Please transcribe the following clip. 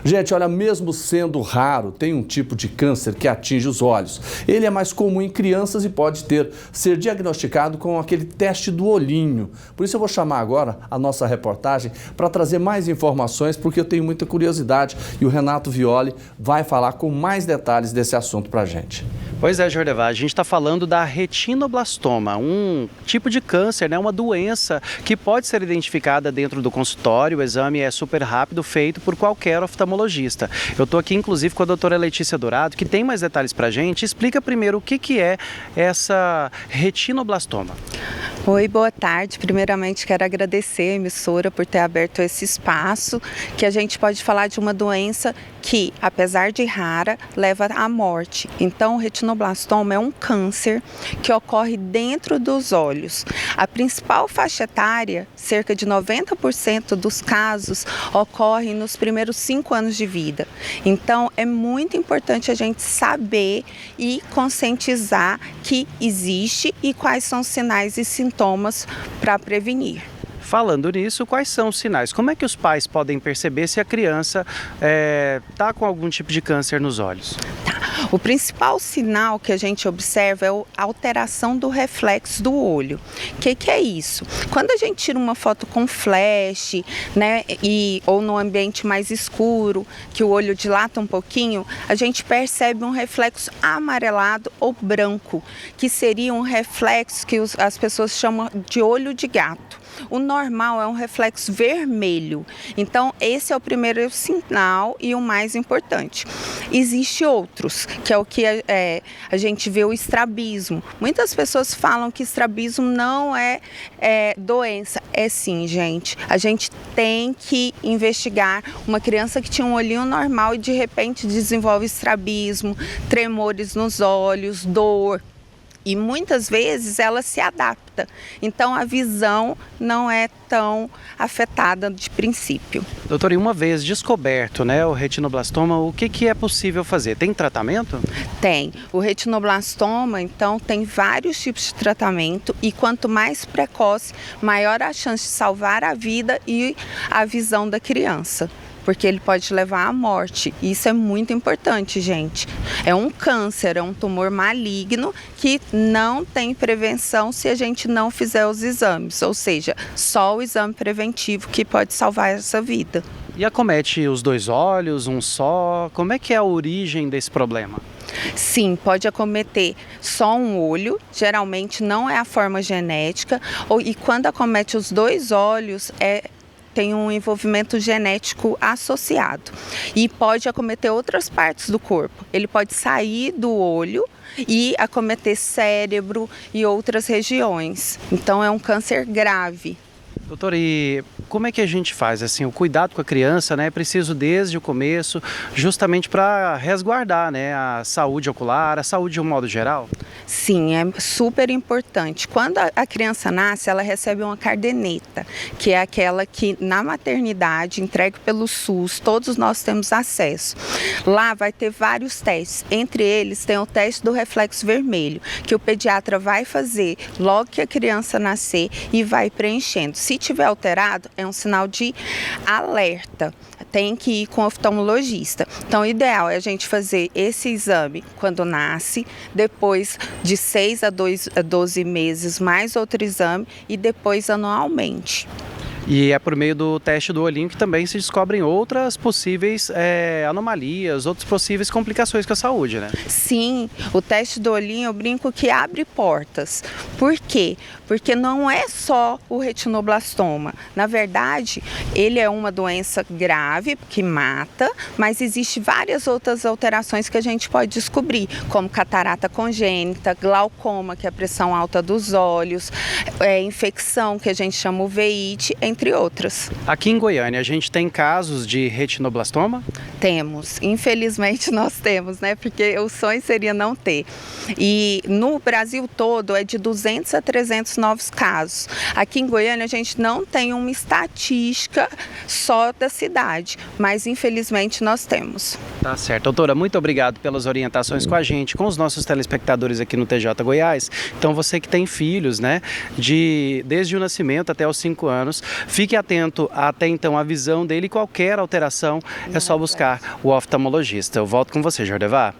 Gente, olha, mesmo sendo raro, tem um tipo de câncer que atinge os olhos. Ele é mais comum em crianças e pode ser diagnosticado com aquele teste do olhinho. Por isso eu vou chamar agora a nossa reportagem para trazer mais informações, porque eu tenho muita curiosidade e o Renato Violi vai falar com mais detalhes desse assunto para a gente. Pois é, Jordevar, a gente está falando da retinoblastoma, um tipo de câncer, né? Uma doença que pode ser identificada dentro do consultório. O exame é super rápido, feito por qualquer oftalmologista. Eu estou aqui, inclusive, com a doutora Letícia Dourado, que tem mais detalhes para a gente. Explica primeiro o que é essa retinoblastoma. Oi, boa tarde. Primeiramente, quero agradecer a emissora por ter aberto esse espaço, que a gente pode falar de uma doença que, apesar de rara, leva à morte. Então, o retinoblastoma é um câncer que ocorre dentro dos olhos. A principal faixa etária, cerca de 90% dos casos, ocorre nos primeiros 5 anos de vida. Então, é muito importante a gente saber e conscientizar que existe e quais são os sinais e sintomas para prevenir. Falando nisso, quais são os sinais? Como é que os pais podem perceber se a criança está com algum tipo de câncer nos olhos? O principal sinal que a gente observa é a alteração do reflexo do olho. O que é isso? Quando a gente tira uma foto com flash, né, ou no ambiente mais escuro, que o olho dilata um pouquinho, a gente percebe um reflexo amarelado ou branco, que seria um reflexo que as pessoas chamam de olho de gato. O normal é um reflexo vermelho. Então, esse é o primeiro sinal e o mais importante. Existem outros, que é o que a gente vê o estrabismo. Muitas pessoas falam que estrabismo não é doença. É sim, gente. A gente tem que investigar uma criança que tinha um olhinho normal e de repente desenvolve estrabismo, tremores nos olhos, dor. E muitas vezes ela se adapta, então a visão não é tão afetada de princípio. Doutora, e uma vez descoberto, né, o retinoblastoma, o que é possível fazer? Tem tratamento? Tem. O retinoblastoma, então, tem vários tipos de tratamento e quanto mais precoce, maior a chance de salvar a vida e a visão da criança. Porque ele pode levar à morte. Isso é muito importante, gente. É um câncer, é um tumor maligno que não tem prevenção se a gente não fizer os exames. Ou seja, só o exame preventivo que pode salvar essa vida. E acomete os 2 olhos, um só? Como é que é a origem desse problema? Sim, pode acometer só um olho, geralmente não é a forma genética. E quando acomete os 2 olhos, tem um envolvimento genético associado e pode acometer outras partes do corpo. Ele pode sair do olho e acometer cérebro e outras regiões. Então é um câncer grave. Doutor, e como é que a gente faz assim, o cuidado com a criança, né? É preciso desde o começo, justamente para resguardar, né, a saúde ocular, a saúde de um modo geral? Sim, é super importante. Quando a criança nasce, ela recebe uma caderneta, que é aquela que na maternidade, entregue pelo SUS, todos nós temos acesso. Lá vai ter vários testes, entre eles tem o teste do reflexo vermelho, que o pediatra vai fazer logo que a criança nascer e vai preenchendo. Se tiver alterado, é um sinal de alerta. Tem que ir com o oftalmologista. Então, o ideal é a gente fazer esse exame quando nasce, depois de 6 a 12 meses, mais outro exame e depois anualmente. E é por meio do teste do olhinho que também se descobrem outras possíveis anomalias, outras possíveis complicações com a saúde, né? Sim, o teste do olhinho eu brinco que abre portas. Por quê? Porque não é só o retinoblastoma. Na verdade, ele é uma doença grave que mata, mas existe várias outras alterações que a gente pode descobrir, como catarata congênita, glaucoma, que é a pressão alta dos olhos, infecção, que a gente chama uveíte, entre outras. Aqui em Goiânia, a gente tem casos de retinoblastoma? Temos, infelizmente nós temos, né? Porque o sonho seria não ter. E no Brasil todo é de 200 a 300 novos casos. Aqui em Goiânia a gente não tem uma estatística só da cidade, mas infelizmente nós temos. Tá certo. Doutora, muito obrigado pelas orientações com a gente, com os nossos telespectadores aqui no TJ Goiás. Então você que tem filhos, né, desde o nascimento até os 5 anos, Fique atento até então à visão dele, qualquer alteração é só buscar o oftalmologista. Eu volto com você, Jordevar.